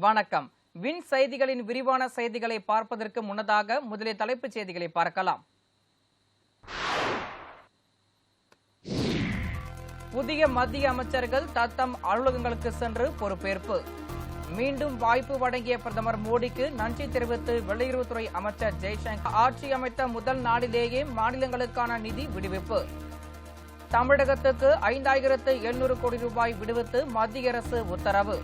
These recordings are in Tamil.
வணக்கம். வின் செய்திகளின் விரிவான செய்திகளை பார்ப்பதற்கு முன்னதாக முதலில் தலைப்புச் செய்திகளை பார்க்கலாம். புதிய மத்திய அமைச்சர்கள் தத்தம் அலுவலகங்களுக்கு சென்று பொறுப்பேற்பு. மீண்டும் வாய்ப்பு வழங்கிய பிரதமர் மோடிக்கு நன்றி தெரிவித்து வெளியுறவுத்துறை அமைச்சர் ஜெய்சங்கர். ஆட்சி அமைத்த முதல் நாளிலேயே மாநிலங்களுக்கான நிதி விடுவிப்பு. தமிழகத்துக்கு 5700 கோடி ரூபாய் விடுவித்து மத்திய அரசு உத்தரவு.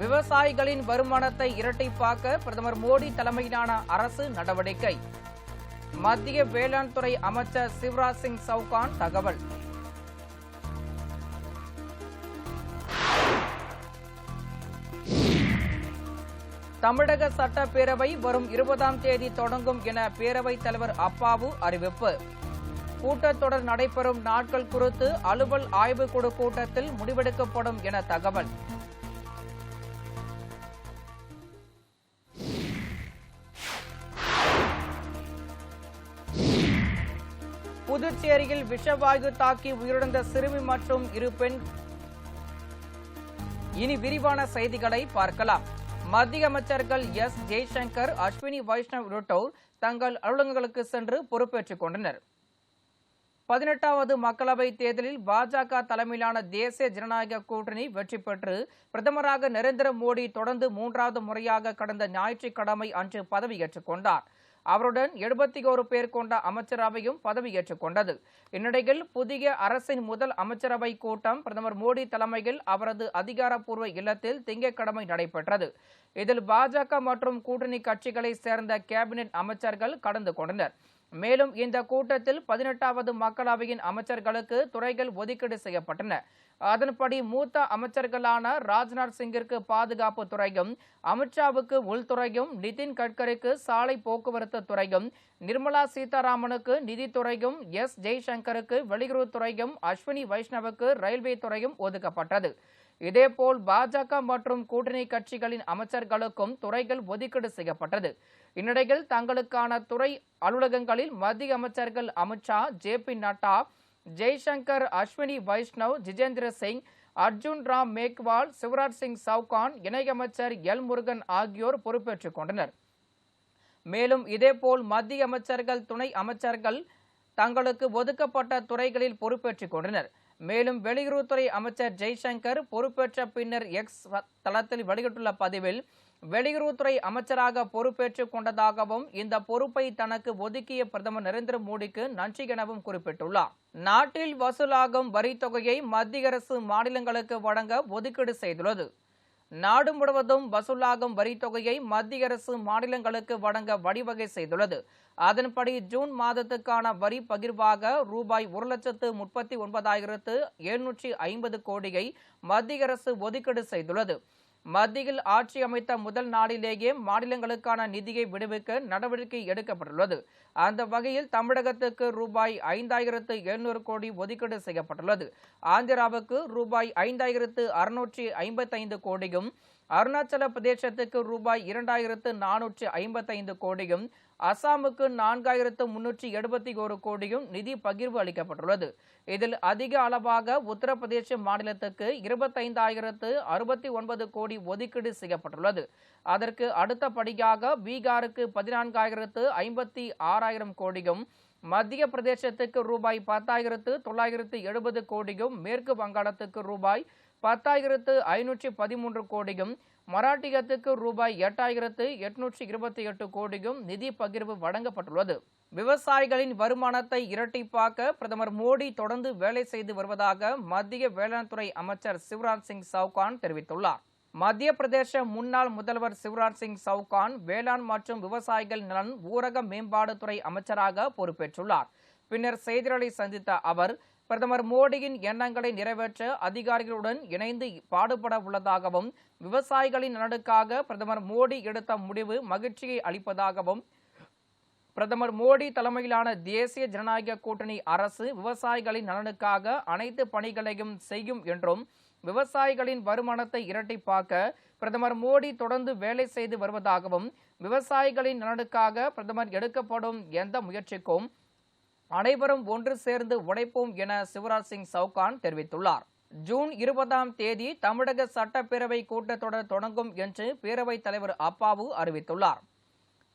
விவசாயிகளின் வருமானத்தை இரட்டிப்பாக்க பிரதமர் மோடி தலைமையிலான அரசு நடவடிக்கை. மத்திய வேளாண் துறை அமைச்சர் சிவராஜ் சிங் சவுகான் தகவல். தமிழக சட்டப்பேரவை வரும் 20ஆம் தேதி தொடங்கும் என பேரவைத் தலைவர் அப்பாவு அறிவிப்பு. கூட்டத்தொடர் நடைபெறும் நாட்கள் குறித்து அலுவல் ஆய்வுக்குழு கூட்டத்தில் முடிவெடுக்கப்படும் என தகவல். புதுச்சேரியில் விஷவாயு தாக்கி உயிரிழந்த சிறுமி மற்றும் 2 பெண். இனி விரிவான செய்திகளை பார்க்கலாம். மத்திய அமைச்சர்கள் எஸ் ஜெய்சங்கர், அஸ்வினி வைஷ்ணவ் உள்ளிட்டோர் தங்கள் அலுவலகங்களுக்கு சென்று பொறுப்பேற்றுக் கொண்டனர். 18வது மக்களவைத் தேர்தலில் பாஜக தலைமையிலான தேசிய ஜனநாயக கூட்டணி வெற்றி பெற்று பிரதமராக நரேந்திர மோடி தொடர்ந்து 3வது முறையாக கடந்த ஞாயிற்றுக்கிழமை அன்று பதவியேற்றுக் கொண்டார். அவருடன் 71 பேர் கொண்ட அமைச்சரவையும் பதவியேற்றுக் கொண்டது. இந்நிலையில் புதிய அரசின் முதல் அமைச்சரவை கூட்டம் பிரதமர் மோடி தலைமையில் அவரது அதிகாரப்பூர்வ இல்லத்தில் திங்கட்கிழமை நடைபெற்றது. இதில் பாஜக மற்றும் கூட்டணி கட்சிகளைச் சேர்ந்த கேபினெட் அமைச்சர்கள் கலந்து கொண்டனர். மேலும் இந்த கூட்டத்தில் 18வது மக்களவையின் அமைச்சர்களுக்கு துறைகள் ஒதுக்கீடு செய்யப்பட்டன. அதன்படி மூத்த அமைச்சர்களான ராஜ்நாத் சிங்கிற்கு பாதுகாப்பு துறையும், அமித்ஷாவுக்கு உள்துறையும், நிதின் கட்கரிக்கு சாலை போக்குவரத்து துறையும், நிர்மலா சீதாராமனுக்கு நிதித்துறையும், எஸ் ஜெய்சங்கருக்கு வெளியுறவுத்துறையும், அஸ்வினி வைஷ்ணவுக்கு ரயில்வே துறையும் ஒதுக்கப்பட்டது. இதேபோல் பாஜக மற்றும் கூட்டணி கட்சிகளின் அமைச்சர்களுக்கும் துறைகள் ஒதுக்கீடு செய்யப்பட்டது. இந்நிலையில் தங்களுக்கான துறை அலுவலகங்களில் மத்திய அமைச்சர்கள் அமித்ஷா, ஜே.பி. நட்டா, ஜெய்சங்கர், அஸ்வினி வைஷ்ணவ், ஜிதேந்திர சிங், அர்ஜுன் ராம் மேக்வால், சிவராஜ் சிங் சவுகான், இணையமைச்சர் எல் முருகன் ஆகியோர் பொறுப்பேற்றுக் கொண்டனர். மேலும் இதேபோல் மத்திய அமைச்சர்கள், துணை அமைச்சர்கள் தங்களுக்கு ஒதுக்கப்பட்ட துறைகளில் பொறுப்பேற்றுக் கொண்டனர். மேலும் வெளியுறவுத்துறை அமைச்சர் ஜெய்சங்கர் பொறுப்பேற்ற பின்னர் எக்ஸ் தளத்தில் வெளியிட்டுள்ள பதிவில் வெளியுறவுத்துறை அமைச்சராக பொறுப்பேற்றுக் கொண்டதாகவும் இந்த பொறுப்பை தனக்கு ஒதுக்கிய பிரதமர் நரேந்திர மோடிக்கு நன்றி எனவும் குறிப்பிட்டுள்ளார். நாட்டில் வசூலாகும் வரித்தொகையை மத்திய அரசு மாநிலங்களுக்கு வழங்க ஒதுக்கீடு செய்துள்ளது. நாடு முழுவதும் வசூலாகும் வரித்தொகையை மத்திய அரசு மாநிலங்களுக்கு வழங்க வழிவகை செய்துள்ளது. அதன்படி ஜூன் மாதத்துக்கான வரி பகிர்வாக ரூபாய் 1,39,750 கோடியை மத்திய அரசு ஒதுக்கீடு செய்துள்ளது. மத்தியில் ஆட்சி அமைத்த முதல் நாளிலேயே மாநிலங்களுக்கான நிதியை விடுவிக்க நடவடிக்கை எடுக்கப்பட்டுள்ளது. அந்த வகையில் தமிழகத்துக்கு ரூபாய் 5700 கோடி ஒதுக்கீடு செய்யப்பட்டுள்ளது. ஆந்திராவுக்கு ரூபாய் 5655 கோடியும், அருணாச்சல பிரதேசத்துக்கு ரூபாய் 2455 கோடியும், அசாமுக்கு 4371 கோடியும் நிதி பகிர்வு அளிக்கப்பட்டுள்ளது. இதில் அதிக அளவாக உத்தரப்பிரதேச மாநிலத்துக்கு 25,069 கோடி ஒதுக்கீடு செய்யப்பட்டுள்ளது. அதற்கு அடுத்தபடியாக பீகாருக்கு 14,56,000 கோடியும், மத்திய பிரதேசத்துக்கு ரூபாய் 10,970 கோடியும், மேற்கு வங்காளத்துக்கு ரூபாய் 10,513 கோடியும், மராட்டியத்துக்கு ரூபாய் 8,828 கோடியும் நிதி பகிர்வு வழங்கப்பட்டுள்ளது. விவசாயிகளின் வருமானத்தை இரட்டிப்பாக்க பிரதமர் மோடி தொடர்ந்து வேலை செய்து வருவதாக மத்திய வேளாண் துறை அமைச்சர் சிவராஜ் சிங் சவுகான் தெரிவித்துள்ளார். மத்திய பிரதேச முன்னாள் முதல்வர் சிவராஜ் சிங் சவுகான் வேளாண் மற்றும் விவசாயிகள் நலன் ஊரக மேம்பாடுத்துறை அமைச்சராக பொறுப்பேற்றுள்ளார். பின்னர் செய்தியாளர்களை சந்தித்த அவர் பிரதமர் மோடியின் எண்ணங்களை நிறைவேற்ற அதிகாரிகளுடன் இணைந்து பாடுபட உள்ளதாகவும், விவசாயிகளின் நலனுக்காக பிரதமர் மோடி எடுத்த முடிவு மகிழ்ச்சியை அளிப்பதாகவும், பிரதமர் மோடி தலைமையிலான தேசிய ஜனநாயக கூட்டணி அரசு விவசாயிகளின் நலனுக்காக அனைத்து பணிகளையும் செய்யும் என்றும், விவசாயிகளின் வருமானத்தை இரட்டிப்பாக்க பிரதமர் மோடி தொடர்ந்து வேலை செய்து வருவதாகவும், விவசாயிகளின் நலனுக்காக பிரதமர் எடுக்கப்படும் எந்த முயற்சிக்கும் அனைவரும் ஒன்று சேர்ந்து உழைப்போம் என சிவராஜ் சிங் சவுகான் தெரிவித்துள்ளார். ஜூன் 20ஆம் தேதி தமிழக சட்டப்பேரவை கூட்டத்தொடர் தொடங்கும் என்று பேரவைத் தலைவர் அப்பாவு அறிவித்துள்ளார்.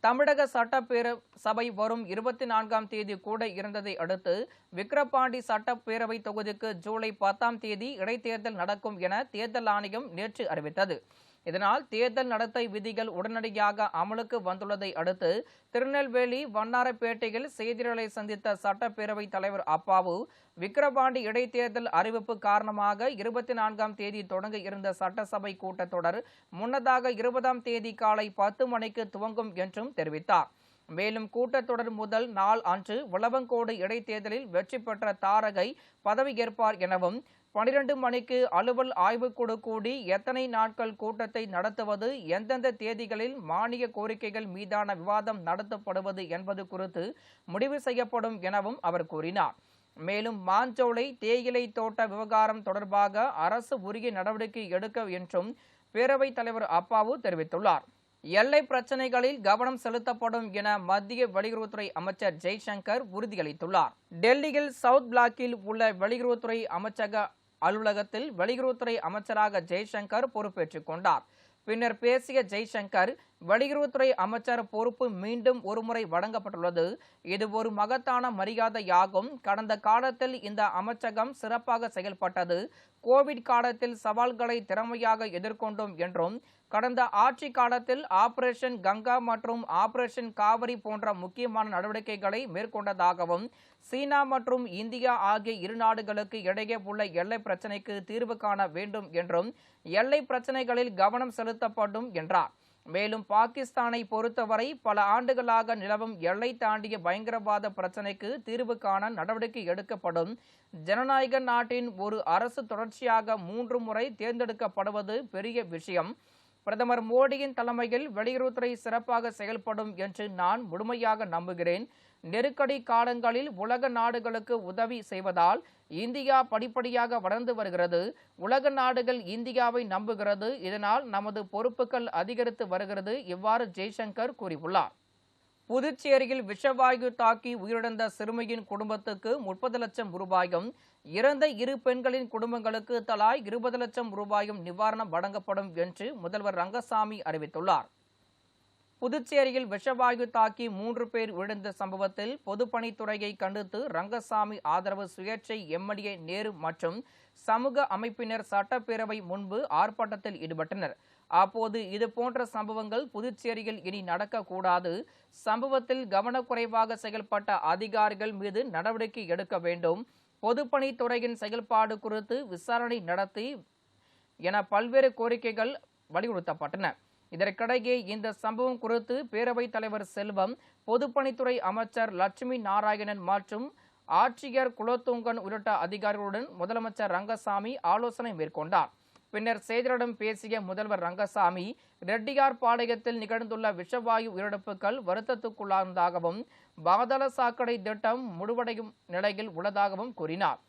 தமிழக சட்டப்பேரவை வரும் 24ஆம் தேதி கூட இருந்ததை அடுத்து விக்கிரவாண்டி சட்டப்பேரவை தொகுதிக்கு ஜூலை 10ஆம் தேதி இடைத்தேர்தல் நடக்கும் என தேர்தல் ஆணையம் நேற்று அறிவித்தது. இதனால் தேர்தல் நடத்தை விதிகள் உடனடியாக அமலுக்கு வந்துள்ளதை அடுத்து திருநெல்வேலி வண்ணாரப்பேட்டையில் செய்தியாளர்களை சந்தித்த சட்டப்பேரவைத் தலைவர் அப்பாவு, விக்கிரவாண்டி இடைத்தேர்தல் அறிவிப்பு காரணமாக 24ஆம் தேதி தொடங்க இருந்த சட்டசபை கூட்டத்தொடர் முன்னதாக 20ஆம் தேதி காலை 10 மணிக்கு துவங்கும் என்றும் தெரிவித்தார். மேலும் கூட்டத்தொடர் முதல் நாள் அன்று விளவங்கோடு இடைத்தேர்தலில் வெற்றி பெற்ற தாரகை பதவியேற்பார் எனவும் 12 மணிக்கு அலுவல் ஆய்வுக்குழு கூடி எத்தனை நாட்கள் கூட்டத்தை நடத்துவது, எந்தெந்த தேதிகளில் மானிய கோரிக்கைகள் மீதான விவாதம் நடத்தப்படுவது என்பது குறித்து முடிவு செய்யப்படும் எனவும் அவர் கூறினார். மேலும் மாஞ்சோலை தேயிலை தோட்ட விவகாரம் தொடர்பாக அரசு உரிய நடவடிக்கை எடுக்க என்றும் பேரவைத் தலைவர் அப்பாவு தெரிவித்துள்ளார். எல்லை பிரச்சினைகளில் கவனம் செலுத்தப்படும் என மத்திய வெளியுறவுத்துறை அமைச்சர் ஜெய்சங்கர் உறுதியளித்துள்ளார். டெல்லியில் சவுத் பிளாக்கில் உள்ள வெளியுறவுத்துறை அமைச்சக அலுவலகத்தில் வெளியுறவுத்துறை அமைச்சராக ஜெய்சங்கர் பொறுப்பேற்றுக் கொண்டார். பின்னர் பேசிய ஜெய்சங்கர், வெளியுறவுத்துறை அமைச்சர் பொறுப்பு மீண்டும் ஒருமுறை வழங்கப்பட்டுள்ளது. இது ஒரு மகத்தான மரியாதையாகும். கடந்த காலத்தில் இந்த அமைச்சகம் சிறப்பாக செயல்பட்டது. கோவிட் காலத்தில் சவால்களை திறமையாக எதிர்கொண்டோம் என்றும், கடந்த ஆட்சி காலத்தில் ஆபரேஷன் கங்கா மற்றும் ஆபரேஷன் காவிரி போன்ற முக்கியமான நடவடிக்கைகளை மேற்கொண்டதாகவும், சீனா மற்றும் இந்தியா ஆகிய இரு நாடுகளுக்கு இடையே உள்ள எல்லை பிரச்சினைக்கு தீர்வு காண வேண்டும் என்றும் எல்லை பிரச்சினைகளில் கவனம் செலுத்தப்படும் என்றார். மேலும் பாகிஸ்தானை பொறுத்தவரை பல ஆண்டுகளாக நிலவும் எல்லை தாண்டிய பயங்கரவாத பிரச்சினைக்கு தீர்வு காண நடவடிக்கை எடுக்கப்படும். ஜனநாயக நாட்டின் ஒரு அரசு தொடர்ச்சியாக 3 முறை தேர்ந்தெடுக்கப்படுவது பெரிய விஷயம். பிரதமர் மோடியின் தலைமையில் வெளியுறவுத்துறை சிறப்பாக செயல்படும் என்று நான் முழுமையாக நம்புகிறேன். நெருக்கடி காலங்களில் உலக நாடுகளுக்கு உதவி செய்வதால் இந்தியா படிப்படியாக வளர்ந்து வருகிறது. உலக நாடுகள் இந்தியாவை நம்புகிறது. இதனால் நமது பொறுப்புகள் அதிகரித்து வருகிறது. இவ்வாறு ஜெய்சங்கர் கூறியுள்ளார். புதுச்சேரியில் விஷவாயு தாக்கி உயிரிழந்த சிறுமியின் குடும்பத்துக்கு 30 லட்சம் ரூபாயும், இறந்த 2 பெண்களின் குடும்பங்களுக்கு தலா 20 லட்சம் ரூபாயும் நிவாரணம் வழங்கப்படும் என்று முதல்வர் ரங்கசாமி அறிவித்துள்ளார். புதுச்சேரியில் விஷவாயு தாக்கி 3 பேர் உயிரிழந்த சம்பவத்தில் பொதுப்பணித்துறையை கண்டித்து ரங்கசாமி ஆதரவு சுயேட்சை எம்எல்ஏ நேரு மற்றும் சமூக அமைப்பினர் சட்டப்பேரவை முன்பு ஆர்ப்பாட்டத்தில் ஈடுபட்டனர். அப்போது இதுபோன்ற சம்பவங்கள் புதுச்சேரியில் இனி நடக்கக்கூடாது. சம்பவத்தில் கவனக்குறைவாக செயல்பட்ட அதிகாரிகள் மீது நடவடிக்கை எடுக்க வேண்டும். பொதுப்பணித்துறையின் செயல்பாடு குறித்து விசாரணை நடத்தி என பல்வேறு கோரிக்கைகள் வலியுறுத்தப்பட்டன. இதற்கிடையே இந்த சம்பவம் குறித்து பேரவைத் தலைவர் செல்வம், பொதுப்பணித்துறை அமைச்சர் லட்சுமி நாராயணன் மற்றும் ஆட்சியர் குலோத்துங்கன் உள்ளிட்ட அதிகாரிகளுடன் முதலமைச்சர் ரங்கசாமி ஆலோசனை மேற்கொண்டார். பின்னர் செய்தியாளர்களிடம் பேசிய முதல்வர் ரங்கசாமி, ரெட்டியார்பாளையத்தில் நிகழ்ந்துள்ள விஷவாயு உயிரிழப்புகள் வருத்தத்துக்குள்ளானதாகவும், பாதாள சாக்கடை திட்டம் முடிவடையும் நிலையில் உள்ளதாகவும் கூறினார்.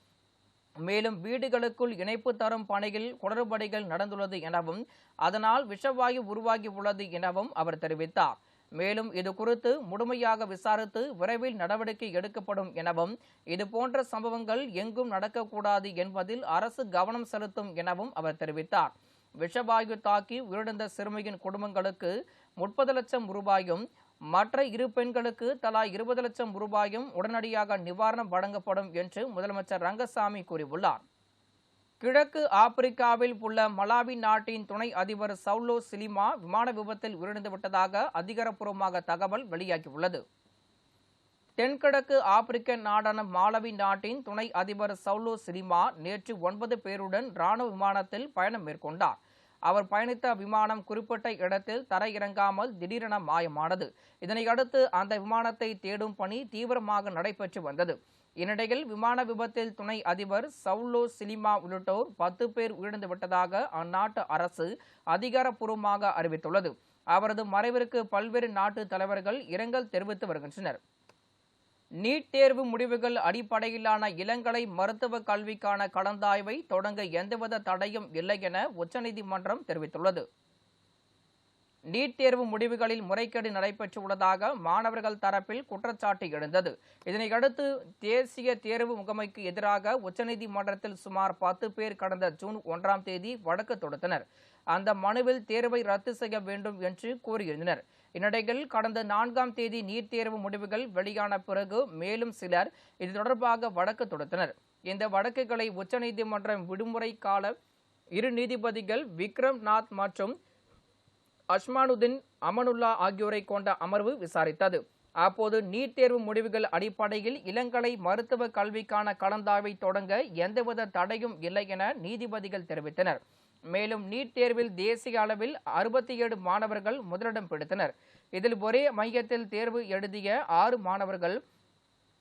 மேலும் வீடுகளுக்குள் இணைப்பு தரும் பணியில் குளறுபடிகள் நடந்துள்ளது எனவும், அதனால் விஷவாயு உருவாகி உள்ளது எனவும் அவர் தெரிவித்தார். மேலும் இது குறித்து முழுமையாக விசாரித்து விரைவில் நடவடிக்கை எடுக்கப்படும் எனவும், இதுபோன்ற சம்பவங்கள் எங்கும் நடக்கக்கூடாது என்பதில் அரசு கவனம் செலுத்தும் எனவும் அவர் தெரிவித்தார். விஷவாயு தாக்கி உயிரிழந்த சிறுமியின் குடும்பங்களுக்கு 30 லட்சம் ரூபாயும், மற்ற 2 பெண்களுக்கு தலா 20 லட்சம் ரூபாயும் உடனடியாக நிவாரணம் வழங்கப்படும் என்று முதலமைச்சர் ரங்கசாமி கூறியுள்ளார். கிழக்கு ஆப்பிரிக்காவில் உள்ள மலாவி நாட்டின் துணை அதிபர் சவுலோ சிலிமா விமான விபத்தில் உயிரிழந்துவிட்டதாக அதிகாரப்பூர்வமாக தகவல் வெளியாகியுள்ளது. தென்கிழக்கு ஆப்பிரிக்க நாடான மாலவி நாட்டின் துணை அதிபர் சவுலோ சிலிமா நேற்று 9 பேருடன் ராணுவ விமானத்தில் பயணம் மேற்கொண்டார். அவர் பயணித்த விமானம் குறிப்பிட்ட இடத்தில் தரையிறங்காமல் திடீரென மாயமானது. இதனையடுத்து அந்த விமானத்தை தேடும் பணி தீவிரமாக நடைபெற்று வந்தது. இந்நிலையில் விமான விபத்தில் துணை அதிபர் சவுலோ சிலிமா உள்ளிட்டோர் 10 பேர் உயிரிழந்து விட்டதாக அந்நாட்டு அரசு அதிகாரப்பூர்வமாக அறிவித்துள்ளது. அவரது மறைவிற்கு பல்வேறு நாட்டு தலைவர்கள் இரங்கல் தெரிவித்து வருகின்றனர். நீட் தேர்வு முடிவுகள் அடிப்படையிலான இளங்கலை மருத்துவ கல்விக்கான கலந்தாய்வை தொடங்க எந்தவித தடையும் இல்லை என உச்சநீதிமன்றம் தெரிவித்துள்ளது. நீட் தேர்வு முடிவுகளில் முறைகேடு நடைபெற்றுள்ளதாக மாணவர்கள் தரப்பில் குற்றச்சாட்டு எழுந்தது. இதனையடுத்து தேசிய தேர்வு முகமைக்கு எதிராக உச்சநீதிமன்றத்தில் சுமார் 10 பேர் கடந்த ஜூன் 1ஆம் தேதி வழக்கு தொடுத்தனர். அந்த மனுவில் தேர்வை ரத்து செய்ய வேண்டும் என்று கூறியிருந்தனர். இந்நிலையில் கடந்த 4ஆம் தேதி நீட் தேர்வு முடிவுகள் வெளியான பிறகு மேலும் சிலர் இது தொடர்பாக வழக்கு தொடுத்தனர். இந்த வழக்குகளை உச்சநீதிமன்றம் விடுமுறை கால இரு நீதிபதிகள் விக்ரம் நாத் மற்றும் அஸ்மானுதீன் அமனுல்லா ஆகியோரை கொண்ட அமர்வு விசாரித்தது. அப்போது நீட் தேர்வு முடிவுகள் அடிப்படையில் இளங்கலை மருத்துவ கல்விக்கான கலந்தாய்வை தொடங்க எந்தவித தடையும் இல்லை என நீதிபதிகள் தெரிவித்தனர். மேலும் நீட் தேர்வில் தேசிய அளவில் 67 மாணவர்கள் முதலிடம் பிடித்தனர். இதில் ஒரே மையத்தில் தேர்வு எழுதிய 6 மாணவர்கள்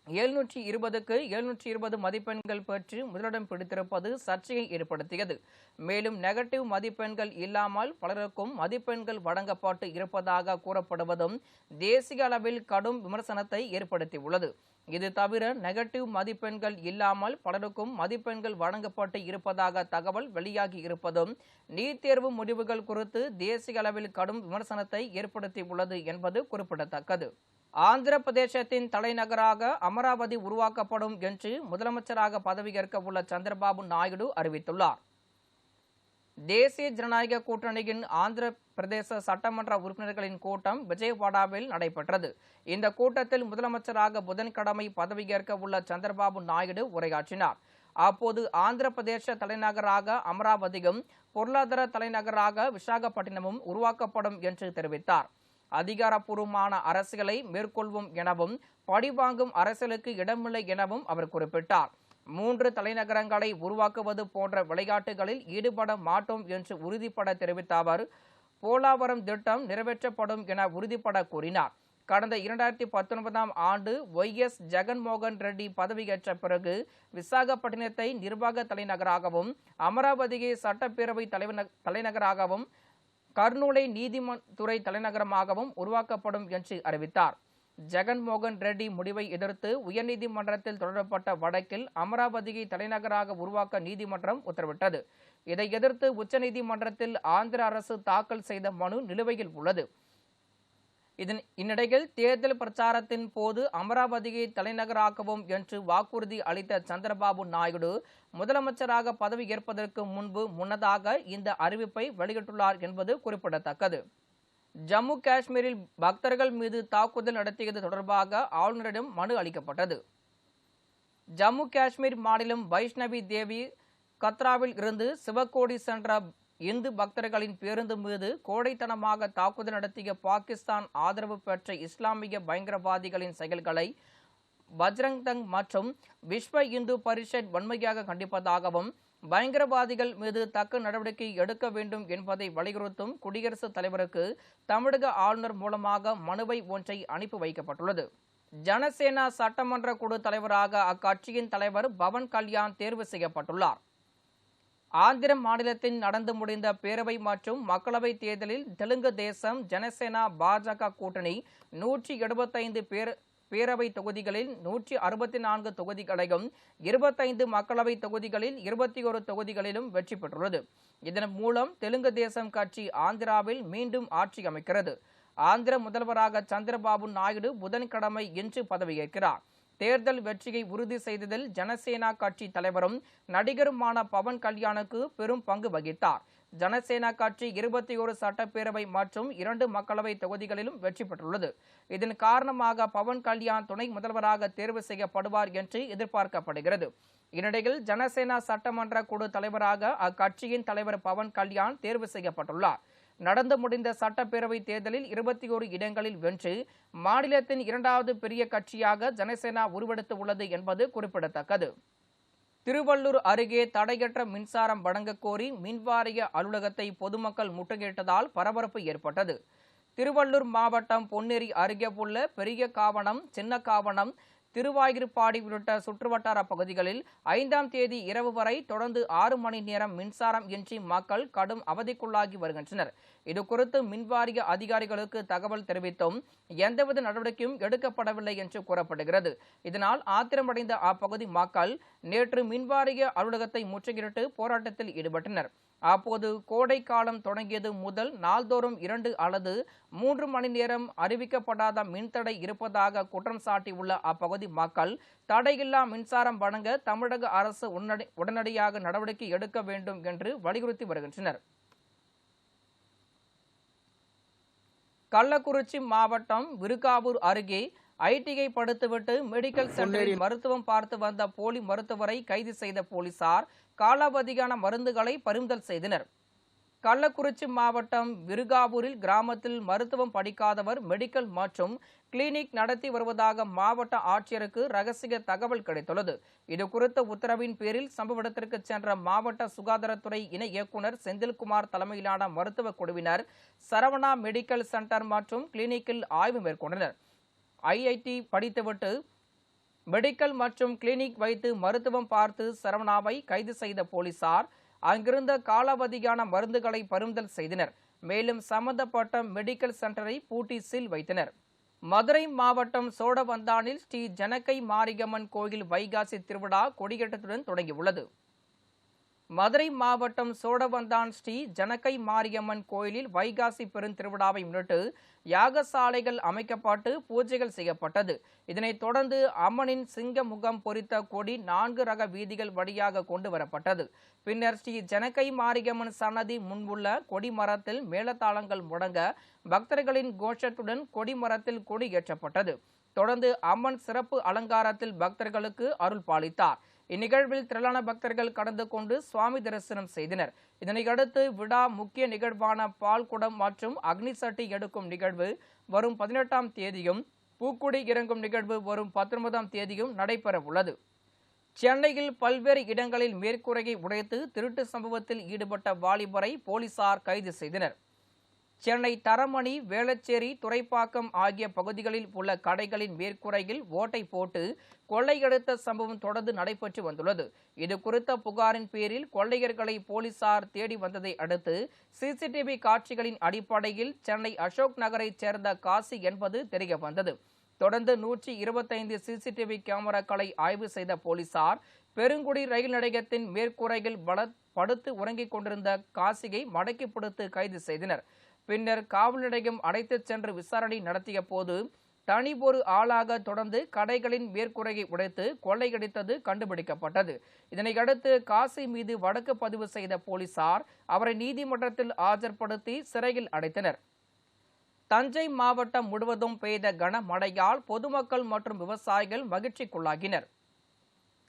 720க்கு 720 மதிப்பெண்கள் பெற்று முதலிடம் பிடித்திருப்பது சர்ச்சையை ஏற்படுத்தியது. மேலும் நெகட்டிவ் மதிப்பெண்கள் இல்லாமல் பலருக்கும் மதிப்பெண்கள் வழங்கப்பட்டு இருப்பதாக கூறப்படுவதும் தேசிய அளவில் கடும் விமர்சனத்தை ஏற்படுத்தியுள்ளது. இது தவிர நெகட்டிவ் மதிப்பெண்கள் இல்லாமல் பலருக்கும் மதிப்பெண்கள் வழங்கப்பட்டு இருப்பதாக தகவல் வெளியாகி இருப்பதும் நீட் தேர்வு முடிவுகள் குறித்து தேசிய அளவில் கடும் விமர்சனத்தை ஏற்படுத்தியுள்ளது என்பது குறிப்பிடத்தக்கது. ஆந்திர பிரதேசத்தின் தலைநகராக அமராவதி உருவாக்கப்படும் என்று முதலமைச்சராக பதவியேற்க உள்ள சந்திரபாபு நாயுடு அறிவித்துள்ளார். தேசிய ஜனநாயக கூட்டணியின் ஆந்திர பிரதேச சட்டமன்ற உறுப்பினர்களின் கூட்டம் விஜயவாடாவில் நடைபெற்றது. இந்த கூட்டத்தில் முதலமைச்சராக புதன்கிழமை பதவியேற்க உள்ள சந்திரபாபு நாயுடு உரையாற்றினார். அப்போது ஆந்திர பிரதேச தலைநகராக அமராவதியும் பொருளாதார தலைநகராக விசாகப்பட்டினமும் உருவாக்கப்படும் என்று தெரிவித்தார். அதிகாரப்பூர்வமான அரசியலை மேற்கொள்வோம் எனவும் பழிவாங்கும் அரசியலுக்கு இடமில்லை எனவும் அவர் குறிப்பிட்டார். 3 தலைநகரங்களை உருவாக்குவது போன்ற விளையாட்டுகளில் ஈடுபட மாட்டோம் என்று உறுதிபட தெரிவித்த அவர் போலாவரம் திட்டம் நிறைவேற்றப்படும் என உறுதிபட கூறினார். கடந்த 2019ஆம் ஆண்டு ஒய்.எஸ். ஜெகன்மோகன் ரெட்டி பதவியேற்ற பிறகு விசாகப்பட்டினத்தை நிர்வாக தலைநகராகவும் அமராவதியை சட்டப்பேரவை தலைநகராகவும் கர்னூலை நீதித்துறை தலைநகரமாகவும் உருவாக்கப்படும் என்று அறிவித்தார். ஜெகன்மோகன் ரெட்டி முடிவை எதிர்த்து உயர்நீதிமன்றத்தில் தொடரப்பட்ட வழக்கில் அமராவதியை தலைநகராக உருவாக்க நீதிமன்றம் உத்தரவிட்டது. இதை எதிர்த்து உச்சநீதிமன்றத்தில் ஆந்திர அரசு தாக்கல் செய்த மனு நிலுவையில் உள்ளது. இந்நிலையில் தேர்தல் பிரச்சாரத்தின் போது அமராவதியை தலைநகராக்குவோம் என்று வாக்குறுதி அளித்த சந்திரபாபு நாயுடு முதலமைச்சராக பதவியேற்பதற்கு முன்னதாக இந்த அறிவிப்பை வெளியிட்டுள்ளார் என்பது குறிப்பிடத்தக்கது. ஜம்மு காஷ்மீரில் பக்தர்கள் மீது தாக்குதல் நடத்தியது தொடர்பாக ஆளுநரிடம் மனு அளிக்கப்பட்டது. ஜம்மு காஷ்மீர் மாநிலம் வைஷ்ணவி தேவி கத்ராவில் இருந்து சிவக்கோடி சென்ற இந்து பக்தர்களின் பேருந்து மீது கோடைத்தனமாக தாக்குதல் நடத்திய பாகிஸ்தான் ஆதரவு பெற்ற இஸ்லாமிய பயங்கரவாதிகளின் செயல்களை பஜ்ரங் தங் மற்றும் விஸ்வ இந்து பரிஷத் வன்மையாக கண்டிப்பதாகவும் பயங்கரவாதிகள் மீது தக்க நடவடிக்கை எடுக்க வேண்டும் என்பதை வலியுறுத்தும் குடியரசுத் தலைவருக்கு தமிழக ஆளுநர் மூலமாக மனுவை ஒன்றை அனுப்பி வைக்கப்பட்டுள்ளது. ஜனசேனா சட்டமன்ற குழு தலைவராக அக்கட்சியின் தலைவர் பவன் கல்யாண் தேர்வு செய்யப்பட்டுள்ளார். ஆந்திர மாநிலத்தில் நடந்து முடிந்த பேரவை மற்றும் மக்களவை தேர்தலில் தெலுங்கு தேசம் ஜனசேனா பாஜக கூட்டணி 175 பேரவை தொகுதிகளில் 164 தொகுதிகளையும் 25 மக்களவை தொகுதிகளில் 21 தொகுதிகளிலும் வெற்றி பெற்றுள்ளது. இதன் மூலம் தெலுங்கு தேசம் கட்சி ஆந்திராவில் மீண்டும் ஆட்சி அமைக்கிறது. ஆந்திர முதல்வராக சந்திரபாபு நாயுடு புதன்கிழமை இன்று பதவியேற்கிறார். தேர்தல் வெற்றியை உறுதி செய்ததில் ஜனசேனா கட்சி தலைவரும் நடிகருமான பவன் கல்யாணுக்கு பெரும் பங்கு வகித்தார். ஜனசேனா கட்சி 21 சட்டப்பேரவை மற்றும் 2 மக்களவை தொகுதிகளிலும் வெற்றி பெற்றுள்ளது. இதன் காரணமாக பவன் கல்யாண் துணை முதல்வராக தேர்வு செய்யப்படுவார் என்று எதிர்பார்க்கப்படுகிறது. இந்நிலையில் ஜனசேனா சட்டமன்ற குழு தலைவராக அக்கட்சியின் தலைவர் பவன் கல்யாண் தேர்வு செய்யப்பட்டுள்ளார். நடந்து முடிந்த சட்டப்பேரவை தேர்தலில் 21 இடங்களில் வென்று மாநிலத்தின் 2வது பெரிய கட்சியாக ஜனசேனா உருவெடுத்து உள்ளது என்பது குறிப்பிடத்தக்கது. திருவள்ளூர் அருகே தடையற்ற மின்சாரம் வழங்கக் கோரி மின்வாரிய அலுவலகத்தை பொதுமக்கள் முற்றுகையிட்டதால் பரபரப்பு ஏற்பட்டது. திருவள்ளூர் மாவட்டம் பொன்னேரி அருகே உள்ள பெரிய காவணம், சின்ன காவணம், திருவாயூர்பாடி உள்ளிட்ட சுற்றுவட்டார பகுதிகளில் 5ஆம் தேதி இரவு வரை தொடர்ந்து 6 மணி நேரம் மின்சாரம் இன்றி மக்கள் கடும் அவதிக்குள்ளாகி வருகின்றனர். இதுகுறித்து மின்வாரிய அதிகாரிகளுக்கு தகவல் தெரிவித்தும் எந்தவித நடவடிக்கையும் எடுக்கப்படவில்லை என்று கூறப்படுகிறது. இதனால் ஆத்திரமடைந்த அப்பகுதி மக்கள் நேற்று மின்வாரிய அலுவலகத்தை முற்றுகையிட்டு போராட்டத்தில் ஈடுபட்டனர். அப்போது கோடை காலம் தொடங்கியது முதல் நாள்தோறும் 2 அல்லது 3 மணி நேரம் அறிவிக்கப்படாத மின்தடை இருப்பதாக குற்றம் சாட்டியுள்ள அப்பகுதி மக்கள் தடையில்லா மின்சாரம் வழங்க தமிழக அரசு உடனடியாக நடவடிக்கை எடுக்க வேண்டும் என்று வலியுறுத்தி வருகின்றனர். கள்ளக்குறிச்சி மாவட்டம் விருகாவூர் அருகே ஐடிஐ படித்துவிட்டு மெடிக்கல் சென்டரில் மருத்துவம் பார்த்து வந்த போலி மருத்துவரை கைது செய்த போலீசார் காலாவதியான மருந்துகளை பறிமுதல் செய்தனர். கள்ளக்குறிச்சி மாவட்டம் விருகாவூரில் கிராமத்தில் மருத்துவம் படிக்காதவர் மெடிக்கல் மற்றும் கிளினிக் நடத்தி வருவதாக மாவட்ட ஆட்சியருக்கு ரகசிய தகவல் கிடைத்துள்ளது. இதுகுறித்த உத்தரவின் பேரில் சம்பவ இடத்திற்கு சென்ற மாவட்ட சுகாதாரத்துறை இணை இயக்குநர் செந்தில்குமார் தலைமையிலான மருத்துவ குழுவினர் சரவணா மெடிக்கல் சென்டர் மற்றும் கிளினிக்கில் ஆய்வு மேற்கொண்டனர். ஐஐடி படித்துவிட்டு மெடிக்கல் மற்றும் கிளினிக் வைத்து மருத்துவம் பார்த்து சரவணாவை கைது செய்த போலீசார் அங்கிருந்த காலாவதியான மருந்துகளை பறிமுதல் செய்தனர். மேலும் சம்பந்தப்பட்ட மெடிக்கல் சென்டரை பூட்டி சீல் வைத்தனர். மதுரை மாவட்டம் சோழவந்தானில் ஸ்ரீ ஜனகை மாரியம்மன் கோயில் வைகாசி திருவிழா கொடியேற்றத்துடன் தொடங்கியுள்ளது. மதுரை மாவட்டம் சோழவந்தான் ஸ்ரீ ஜனகை மாரியம்மன் கோயிலில் வைகாசி பெருந்திருவிழாவை முன்னிட்டு யாகசாலைகள் அமைக்கப்பட்டு பூஜைகள் செய்யப்பட்டது. இதனைத் தொடர்ந்து அம்மனின் சிங்க முகம் பொறித்த கொடி 4 ரக வீதிகள் வழியாக கொண்டு வரப்பட்டது. பின்னர் ஸ்ரீ ஜனகை மாரியம்மன் சன்னதி முன்புள்ள கொடிமரத்தில் மேளதாளங்கள் முழங்க பக்தர்களின் கோஷத்துடன் கொடிமரத்தில் கொடி ஏற்றப்பட்டது. தொடர்ந்து அம்மன் சிறப்பு அலங்காரத்தில் பக்தர்களுக்கு அருள் பாலித்தார். இந்நிகழ்வில் திரளான பக்தர்கள் கலந்து கொண்டு சுவாமி தரிசனம் செய்தனர். இதனையடுத்து விழா முக்கிய நிகழ்வான பால்குடம் மற்றும் அக்னி சட்டி எடுக்கும் நிகழ்வு வரும் 18ஆம் தேதியும் பூக்குடி இறங்கும் நிகழ்வு வரும் 19ஆம் தேதியும் நடைபெற உள்ளது. சென்னையில் பல்வேறு இடங்களில் மேற்கூரையை உடைத்து திருட்டு சம்பவத்தில் ஈடுபட்ட வாலிபரை போலீசார் கைது செய்தனர். சென்னை தரமணி, வேளச்சேரி, துறைப்பாக்கம் ஆகிய பகுதிகளில் உள்ள கடைகளின் மேற்கூரையில் ஓட்டை போட்டு கொள்ளையடித்த சம்பவம் தொடர்ந்து நடைபெற்று வந்துள்ளது. இது குறித்த புகாரின் பேரில் கொள்ளையர்களை போலீசார் தேடி வந்ததை அடுத்து சிசிடிவி காட்சிகளின் அடிப்படையில் சென்னை அசோக் நகரைச் சேர்ந்த காசி என்பது தெரிய வந்தது. தொடர்ந்து 125 சிசிடிவி கேமராக்களை ஆய்வு செய்த போலீசார் பெருங்குடி ரயில் நிலையத்தின் மேற்கூரையில் படுத்து உறங்கிக் கொண்டிருந்த காசியை மடக்கி பிடித்து கைது செய்தனர். பின்னர் காவல் நிலையம் அழைத்துச் சென்று விசாரணை நடத்திய போது தனி ஒரு ஆளாக தொடர்ந்து கடைகளின் மேற்கூரையை உடைத்து கொள்ளையடித்தது கண்டுபிடிக்கப்பட்டது. இதனையடுத்து காசி மீது வழக்கு பதிவு செய்த போலீசார் அவரை நீதிமன்றத்தில் ஆஜர்படுத்தி சிறையில் அடைத்தனர். தஞ்சை மாவட்டம் முழுவதும் பெய்த கனமழையால் பொதுமக்கள் மற்றும் விவசாயிகள் மகிழ்ச்சிக்குள்ளாகினர்.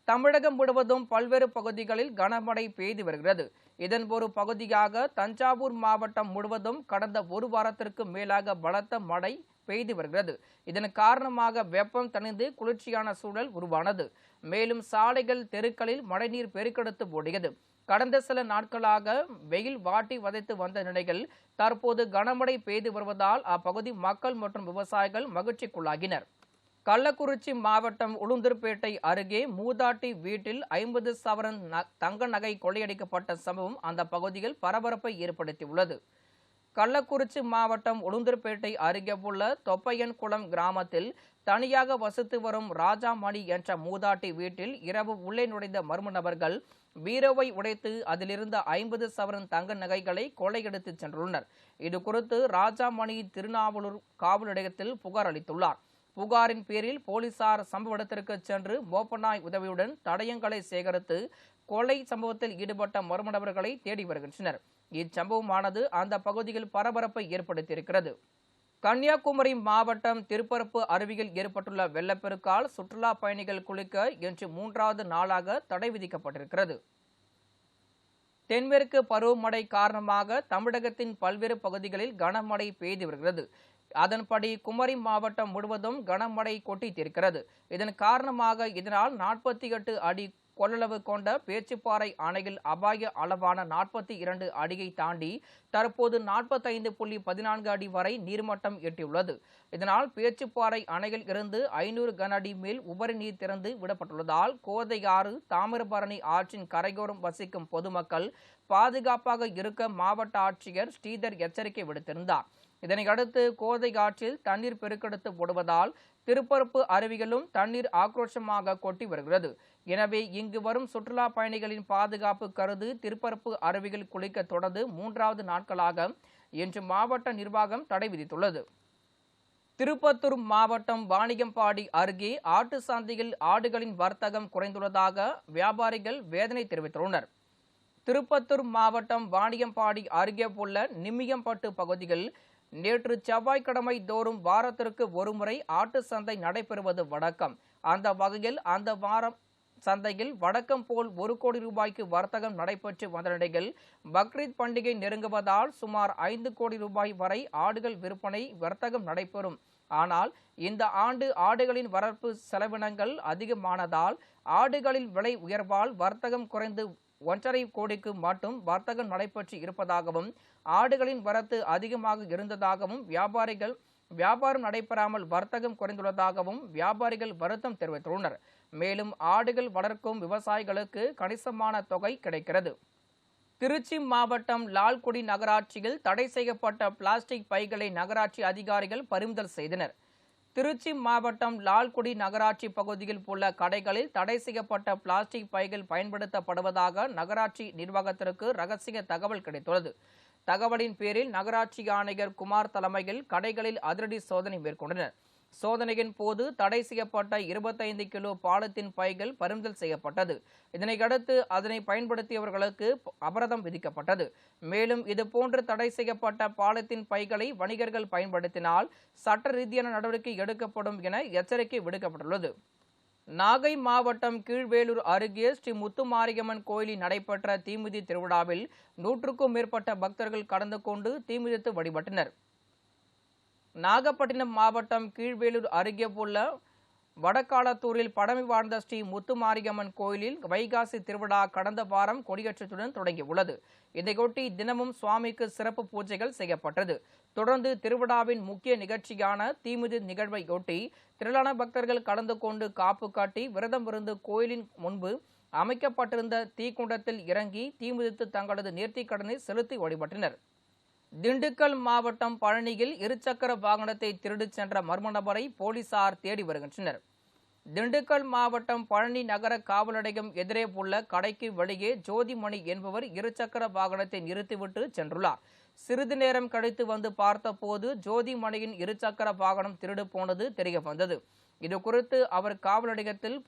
தமிழகம் முழுவதும் பல்வேறு பகுதிகளில் கனமழை பெய்து வருகிறது. இதன் ஒரு பகுதியாக தஞ்சாவூர் மாவட்டம் முழுவதும் கடந்த ஒரு வாரத்திற்கு மேலாக பலத்த மழை பெய்து வருகிறது. இதன் காரணமாக வெப்பம் தணிந்து குளிர்ச்சியான சூழல் உருவானது. மேலும் சாலைகள், தெருக்களில் மழைநீர் பெருக்கெடுத்து ஓடியது. கடந்த சில நாட்களாக வெயில் வாட்டி வதைத்து வந்த நிலையில் தற்போது கனமழை பெய்து வருவதால் அப்பகுதி மக்கள் மற்றும் விவசாயிகள் மகிழ்ச்சிக்குள்ளாகினர். கள்ளக்குறிச்சி மாவட்டம் உளுந்தூர்பேட்டை அருகே மூதாட்டி வீட்டில் 50 சவரன் தங்க நகை கொள்ளையடிக்கப்பட்ட சம்பவம் அந்த பகுதியில் பரபரப்பை ஏற்படுத்தியுள்ளது. கள்ளக்குறிச்சி மாவட்டம் உளுந்தூர்பேட்டை அருகே உள்ள தொப்பையன்குளம் கிராமத்தில் தனியாக வசித்து வரும் ராஜாமணி என்ற மூதாட்டி வீட்டில் இரவு உள்ளே நுழைந்த மர்ம நபர்கள் பீரோவை உடைத்து அதிலிருந்த 50 சவரன் தங்க நகைகளை கொள்ளையடித்து சென்றுள்ளனர். இதுகுறித்து ராஜாமணி திருநாவலூர் காவல் நிலையத்தில் புகார் அளித்துள்ளார். புகாரின் பேரில் போலீசார் சம்பவ இடத்திற்கு சென்று மோப்பநாய் உதவியுடன் தடயங்களை சேகரித்து கொலை சம்பவத்தில் ஈடுபட்ட மர்ம நபர்களை தேடி வருகின்றனர். இச்சம்பவமானது அந்த பகுதியில் பரபரப்பை ஏற்படுத்தியிருக்கிறது. கன்னியாகுமரி மாவட்டம் திருப்பரப்பு அருவியில் ஏற்பட்டுள்ள வெள்ளப்பெருக்கால் சுற்றுலா பயணிகள் குளிக்க இன்று 3வது நாளாக தடை விதிக்கப்பட்டிருக்கிறது. தென்மேற்கு பருவமழை காரணமாக தமிழகத்தின் பல்வேறு பகுதிகளில் கனமழை பெய்து வருகிறது. அதன்படி குமரி மாவட்டம் முழுவதும் கனமழை கொட்டி தீர்க்கிறது. இதன் காரணமாக இதனால் 48 அடி கொள்ளளவு கொண்ட பேச்சிப்பாறை அணையில் அபாய அளவான 42 அடியை தாண்டி தற்போது 45.14 அடி வரை நீர்மட்டம் எட்டியுள்ளது. இதனால் பேச்சிப்பாறை அணையில் இருந்து 500 கன அடி மேல் உபரி நீர் திறந்து விடப்பட்டுள்ளதால் கோதையாறு, தாமிரபரணி ஆற்றின் கரையோரம் வசிக்கும் பொதுமக்கள் பாதுகாப்பாக இருக்க மாவட்ட ஆட்சியர் ஸ்ரீதர் எச்சரிக்கை விடுத்திருந்தார். இதனையடுத்து கோதை ஆற்றில் தண்ணீர் பெருக்கெடுத்து ஓடுவதால் திருப்பரப்பு அருவிகளும் தண்ணீர் ஆக்ரோஷமாக கொட்டி வருகிறது. எனவே இங்கு வரும் சுற்றுலா பயணிகளின் பாதுகாப்பு கருதி திருப்பரப்பு அருவிகள் குளிக்க தொடர்ந்து 3வது நாட்களாக இன்று மாவட்ட நிர்வாகம் தடை விதித்துள்ளது. திருப்பத்தூர் மாவட்டம் வாணியம்பாடி அருகே ஆட்டு சந்தையில் ஆடுகளின் வர்த்தகம் குறைந்துள்ளதாக வியாபாரிகள் வேதனை தெரிவித்துள்ளனர். திருப்பத்தூர் மாவட்டம் வாணியம்பாடி அருகே உள்ள நிம்மியம்பட்டு பகுதியில் நேற்று செவ்வாய்க்கிழமை தோறும் வாரத்திற்கு ஒருமுறை ஆட்டு சந்தை நடைபெறுவது வழக்கம். அந்த வகையில் அந்த வாரம் சந்தையில் வழக்கம் போல் 1 கோடி ரூபாய்க்கு வர்த்தகம் நடைபெற்று வந்த நிலையில் பக்ரீத் பண்டிகை நெருங்குவதால் சுமார் 5 கோடி ரூபாய் வரை ஆடுகள் விற்பனை வர்த்தகம் நடைபெறும். ஆனால் இந்த ஆண்டு ஆடுகளின் வளர்ப்பு செலவினங்கள் அதிகமானதால் ஆடுகளின் விலை உயர்வால் வர்த்தகம் குறைந்து 1.5 கோடிக்கு மட்டும் வர்த்தகம் நடைபெற்று இருப்பதாகவும் ஆடுகளின் வரத்து அதிகமாக இருந்ததாகவும் வியாபாரம் நடைபெறாமல் வர்த்தகம் குறைந்துள்ளதாகவும் வியாபாரிகள் வருத்தம் தெரிவித்துள்ளனர். மேலும் ஆடுகள் வளர்க்கும் விவசாயிகளுக்கு கணிசமான தொகை கிடைக்கிறது. திருச்சி மாவட்டம் லால்குடி நகராட்சியில் தடை செய்யப்பட்ட பிளாஸ்டிக் பைகளை நகராட்சி அதிகாரிகள் பறிமுதல் செய்தனர். திருச்சி மாவட்டம் லால்குடி நகராட்சி பகுதியில் உள்ள கடைகளில் தடை செய்யப்பட்ட பிளாஸ்டிக் பைகள் பயன்படுத்தப்படுவதாக நகராட்சி நிர்வாகத்திற்கு ரகசிய தகவல் கிடைத்துள்ளது. தகவலின் பேரில் நகராட்சி ஆணையர் குமார் தலைமையில் கடைகளில் அதிரடி சோதனை மேற்கொண்டனர். சோதனையின் போது தடை செய்யப்பட்ட 25 கிலோ பாலித்தீன் பைகள் பறிமுதல் செய்யப்பட்டது. இதனையடுத்து அதனை பயன்படுத்தியவர்களுக்கு அபராதம் விதிக்கப்பட்டது. மேலும் இதுபோன்று தடை செய்யப்பட்ட பாலித்தீன் பைகளை வணிகர்கள் பயன்படுத்தினால் சட்ட ரீதியான நடவடிக்கை எடுக்கப்படும் என எச்சரிக்கை விடுக்கப்பட்டுள்ளது. நாகை மாவட்டம் கீழ்வேலூர் அருகே ஸ்ரீ முத்துமாரியம்மன் கோயிலில் நடைபெற்ற தீமிதி திருவிழாவில் 100க்கும் மேற்பட்ட பக்தர்கள் கலந்து கொண்டு தீமிதித்து வழிபட்டனர். நாகப்பட்டினம் மாவட்டம் கீழ்வேலூர் அருகே உள்ள வடக்காலத்தூரில் பழமை வாழ்ந்த ஸ்ரீ முத்துமாரியம்மன் கோயிலில் வைகாசி திருவிழா கடந்த வாரம் கொடியேற்றத்துடன் தொடங்கியுள்ளது. இதையொட்டி தினமும் சுவாமிக்கு சிறப்பு பூஜைகள் செய்யப்பட்டது. தொடர்ந்து திருவிழாவின் முக்கிய நிகழ்ச்சியான தீமிதி நிகழ்வையொட்டி திரளான பக்தர்கள் கலந்து கொண்டு காப்பு காட்டி விரதம் இருந்து கோயிலின் முன்பு அமைக்கப்பட்டிருந்த தீக்குண்டத்தில் இறங்கி தீமிதித்து தங்களது நேர்த்திக்கடனை செலுத்தி வழிபட்டனர். திண்டுக்கல் மாவட்டம் பழனியில் இருசக்கர வாகனத்தை திருடிச் சென்ற மர்ம நபரை போலீசார் தேடி வருகின்றனர். திண்டுக்கல் மாவட்டம் பழனி நகர காவல் நிலையம் எதிரே உள்ள கடைக்கு வெளியே ஜோதிமணி என்பவர் இருசக்கர வாகனத்தை நிறுத்திவிட்டு சென்றுள்ளார். சிறிது நேரம் கழித்து வந்து பார்த்தபோது ஜோதிமணியின் இருசக்கர வாகனம் திருடு போனது தெரிய வந்தது. இதுகுறித்து அவர் காவல் நிலையத்தில்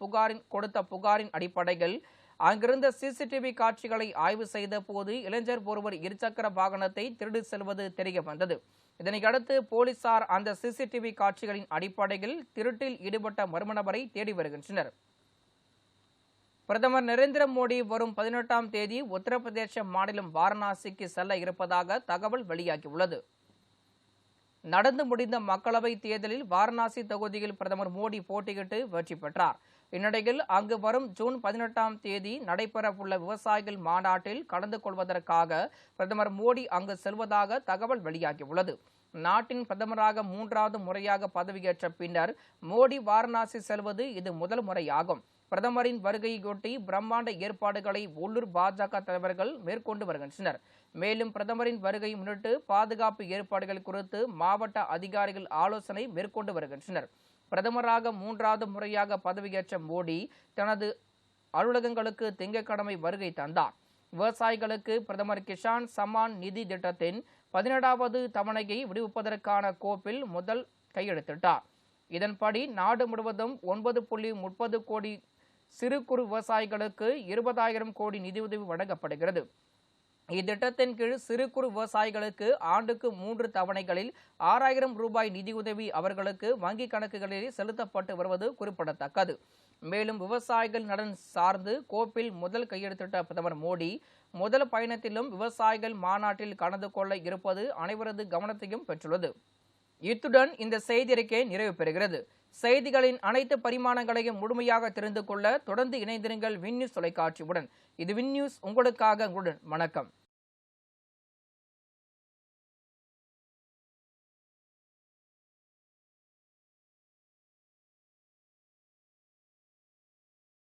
கொடுத்த புகாரின் அடிப்படையில் அங்கிருந்த சிசிடிவி காட்சிகளை ஆய்வு செய்த போது இளைஞர் ஒருவர் இருசக்கர வாகனத்தை திருடி செல்வது தெரிய வந்தது. இதனையடுத்து போலீசார் அந்த சிசிடிவி காட்சிகளின் அடிப்படையில் திருட்டில் ஈடுபட்ட மர்ம நபரை தேடி வருகின்றனர். பிரதமர் நரேந்திர மோடி வரும் 18ஆம் தேதி உத்தரப்பிரதேச மாநிலம் வாரணாசிக்கு செல்ல இருப்பதாக தகவல் வெளியாகியுள்ளது. நடந்து முடிந்த மக்களவைத் தேர்தலில் வாரணாசி தொகுதியில் பிரதமர் மோடி போட்டியிட்டு வெற்றி பெற்றார். இந்நிலையில் அங்கு வரும் ஜூன் 18ஆம் தேதி நடைபெறவுள்ள விவசாயிகள் மாநாட்டில் கலந்து கொள்வதற்காக பிரதமர் மோடி அங்கு செல்வதாக தகவல் வெளியாகியுள்ளது. நாட்டின் பிரதமராக 3வது முறையாக பதவியேற்ற பின்னர் மோடி வாரணாசி செல்வது இது முதல் முறையாகும். பிரதமரின் வருகையொட்டி பிரம்மாண்ட ஏற்பாடுகளை உள்ளூர் பாஜக தலைவர்கள் மேற்கொண்டு வருகின்றனர். மேலும் பிரதமரின் வருகையை முன்னிட்டு பாதுகாப்பு ஏற்பாடுகள் குறித்து மாவட்ட அதிகாரிகள் ஆலோசனை மேற்கொண்டு வருகின்றனர். பிரதமராக 3வது முறையாக பதவியேற்ற மோடி தனது அலுவலகங்களுக்கு திங்கட்கிழமை வருகை தந்தார். விவசாயிகளுக்கு பிரதமர் கிசான் சம்மான் நிதி திட்டத்தின் 17வது தவணையை விடுவிப்பதற்கான கோப்பில் முதல் கையெழுத்திட்டார். இதன்படி நாடு முழுவதும் 9.30 கோடி சிறு குறு விவசாயிகளுக்கு 20,000 கோடி நிதியுதவி வழங்கப்படுகிறது. இத்திட்டத்தின் கீழ் சிறு குறு விவசாயிகளுக்கு ஆண்டுக்கு 3 தவணைகளில் 6,000 ரூபாய் நிதியுதவி அவர்களுக்கு வங்கிக் கணக்குகளில் செலுத்தப்பட்டு வருவது குறிப்பிடத்தக்கது. மேலும் விவசாயிகள் நலன் சார்ந்து கோப்பில் முதல் கையெழுத்திட்ட பிரதமர் மோடி முதல் பயணத்திலும் விவசாயிகள் மாநாட்டில் கலந்து கொள்ள இருப்பது அனைவரது கவனத்தையும் பெற்றுள்ளது. இத்துடன் இந்த செய்தியறிக்கை நிறைவு பெறுகிறது. செய்திகளின் அனைத்து பரிமாணங்களையும் முழுமையாக தெரிந்து கொள்ள தொடர்ந்து இணைந்திருங்கள் வின் நியூஸ் தொலைக்காட்சியுடன். இது வின் நியூஸ், உங்களுக்காக உங்களுடன். வணக்கம்.